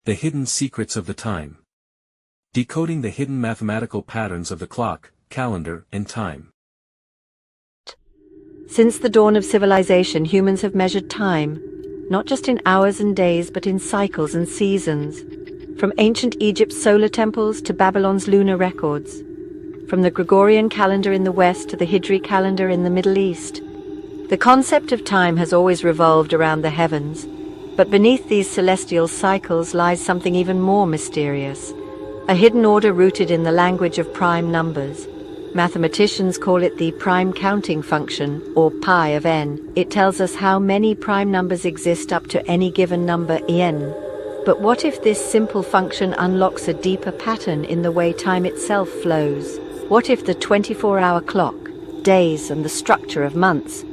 The hidden secrets of the time. Decoding the hidden mathematical patterns of the clock, calendar, and time. Since the dawn of civilization, humans have measured time, not just in hours and days, but in cycles and seasons. From ancient Egypt's solar temples to Babylon's lunar records. From the Gregorian calendar in the West to the Hijri calendar in the Middle East. The concept of time has always revolved around the heavens, but beneath these celestial cycles lies something even more mysterious. A hidden order rooted in the language of prime numbers. Mathematicians call it the prime counting function, or pi of n. It tells us how many prime numbers exist up to any given number n. But what if this simple function unlocks a deeper pattern in the way time itself flows? What if the 24-hour clock, days, and the structure of months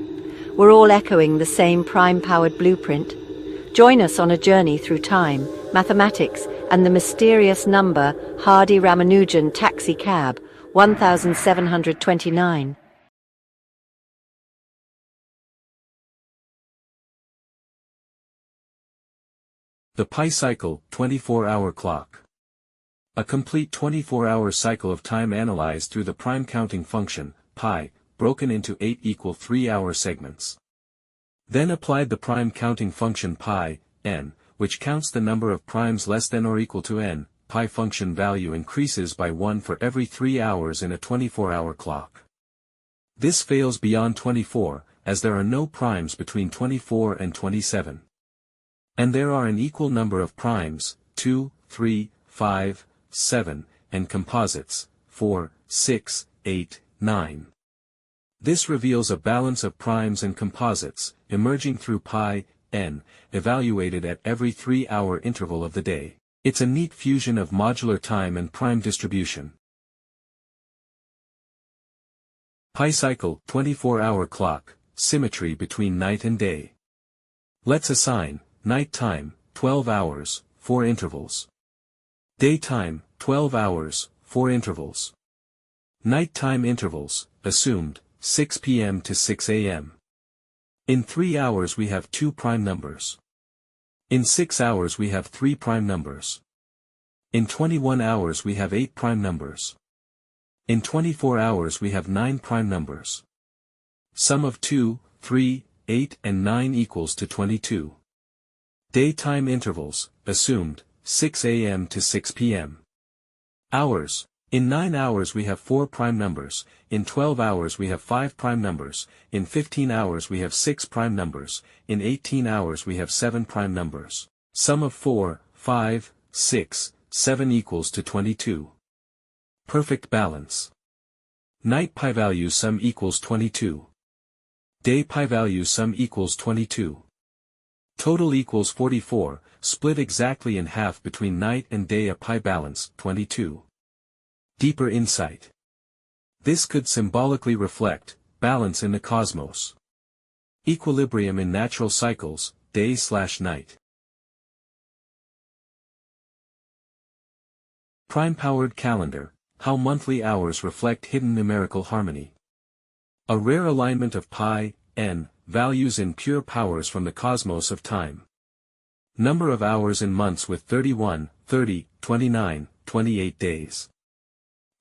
were all echoing the same prime-powered blueprint? Join us on a journey through time, mathematics, and the mysterious number Hardy Ramanujan Taxi Cab 1729. The pi cycle, 24-hour clock. A complete 24-hour cycle of time analyzed through the prime counting function, pi, broken into 8 equal 3-hour segments. Then applied the prime counting function pi, n, which counts the number of primes less than or equal to n. Pi function value increases by 1 for every 3 hours in a 24-hour clock. This fails beyond 24, as there are no primes between 24 and 27. And there are an equal number of primes, 2, 3, 5, 7, and composites, 4, 6, 8, 9. This reveals a balance of primes and composites, emerging through pi, n, evaluated at every 3-hour interval of the day. It's a neat fusion of modular time and prime distribution. Pi cycle, 24-hour clock, symmetry between night and day. Let's assign, night time, 12 hours, 4 intervals. Daytime, 12 hours, 4 intervals. Nighttime intervals, assumed, 6 p.m. to 6 a.m. In 3 hours we have 2 prime numbers. In 6 hours we have 3 prime numbers. In 21 hours we have 8 prime numbers. In 24 hours we have 9 prime numbers. Sum of 2, 3, 8 and 9 equals to 22. Daytime intervals, assumed, 6 a.m. to 6 p.m. Hours. In 9 hours we have 4 prime numbers, in 12 hours we have 5 prime numbers, in 15 hours we have 6 prime numbers, in 18 hours we have 7 prime numbers. Sum of 4, 5, 6, 7 equals to 22. Perfect balance. Night pi value sum equals 22. Day pi value sum equals 22. Total equals 44, split exactly in half between night and day. A pi balance, 22. Deeper insight. This could symbolically reflect balance in the cosmos. Equilibrium in natural cycles, day/night. Prime-powered calendar, how monthly hours reflect hidden numerical harmony. A rare alignment of pi, n, values in pure powers from the cosmos of time. Number of hours in months with 31, 30, 29, 28 days.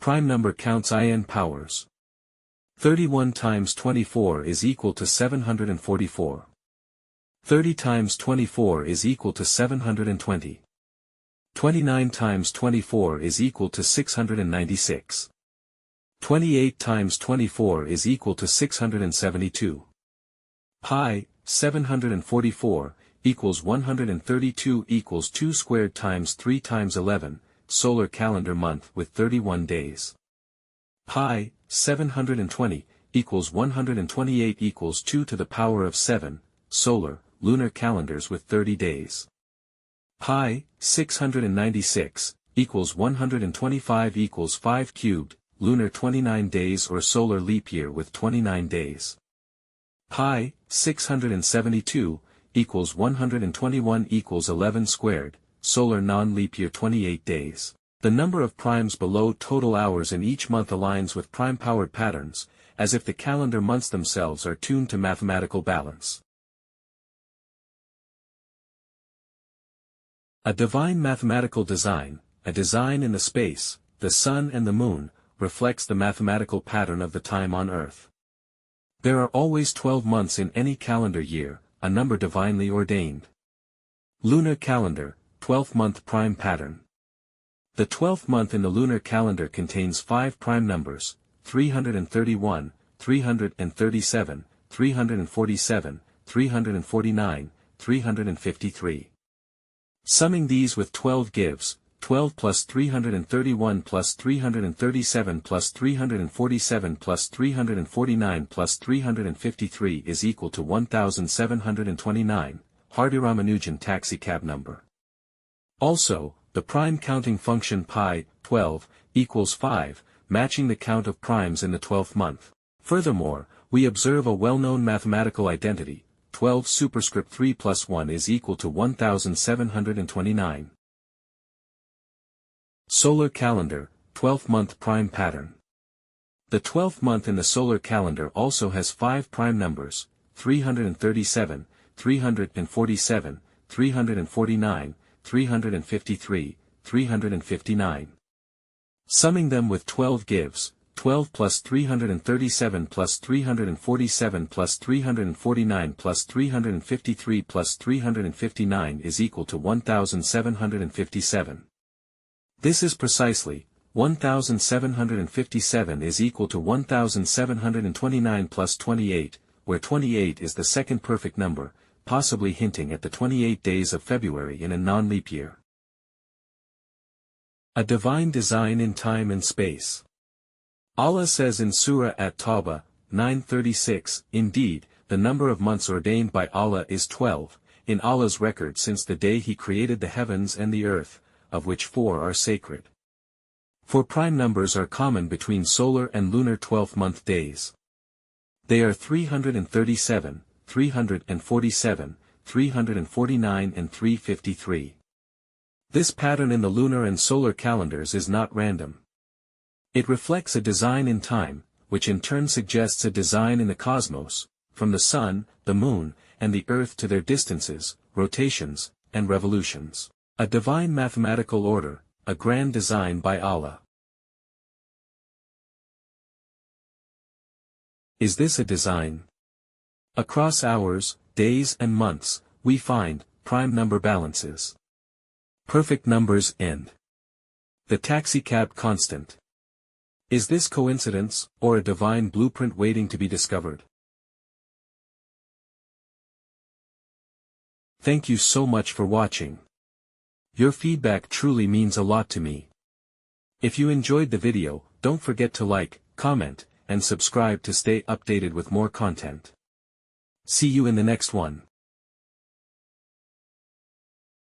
Prime number counts in powers. 31 times 24 is equal to 744. 30 times 24 is equal to 720. 29 times 24 is equal to 696. 28 times 24 is equal to 672. Pi, 744, equals 132 equals 2 squared times 3 times 11, solar calendar month with 31 days. Pi, 720, equals 128 equals 2 to the power of 7, solar, lunar calendars with 30 days. Pi, 696, equals 125 equals 5 cubed, lunar 29 days or solar leap year with 29 days. Pi, 672, equals 121 equals 11 squared, solar non-leap year 28 days. The number of primes below total hours in each month aligns with prime-powered patterns, as if the calendar months themselves are tuned to mathematical balance. A divine mathematical design, a design in the space, the sun and the moon, reflects the mathematical pattern of the time on earth. There are always 12 months in any calendar year, a number divinely ordained. Lunar calendar, 12th-month prime pattern. The 12th month in the lunar calendar contains 5 prime numbers, 331, 337, 347, 349, 353. Summing these with 12 gives, 12 plus 331 plus 337 plus 347 plus 349 plus 353 is equal to 1729, Hijri Ramanujan taxicab number. Also, the prime counting function pi, 12, equals 5, matching the count of primes in the 12th month. Furthermore, we observe a well-known mathematical identity, 12 superscript 3 plus 1 is equal to 1729. Solar calendar, 12th month prime pattern. The 12th month in the solar calendar also has 5 prime numbers, 337, 347, 349, 353, 359. Summing them with 12 gives, 12 plus 337 plus 347 plus 349 plus 353 plus 359 is equal to 1757. This is precisely, 1757 is equal to 1729 plus 28, where 28 is the second perfect number, possibly hinting at the 28 days of February in a non-leap year. A divine design in time and space. Allah says in Surah At-Tawbah, 9:36, indeed, the number of months ordained by Allah is 12, in Allah's record since the day He created the heavens and the earth, of which 4 are sacred. 4 prime numbers are common between solar and lunar 12th-month days. They are 337, 347, 349 and 353. This pattern in the lunar and solar calendars is not random. It reflects a design in time, which in turn suggests a design in the cosmos, from the sun, the moon, and the earth to their distances, rotations, and revolutions. A divine mathematical order, a grand design by Allah. Is this a design? Across hours, days and months, we find prime number balances. Perfect numbers and the taxicab constant. Is this coincidence, or a divine blueprint waiting to be discovered? Thank you so much for watching. Your feedback truly means a lot to me. If you enjoyed the video, don't forget to like, comment, and subscribe to stay updated with more content. See you in the next one.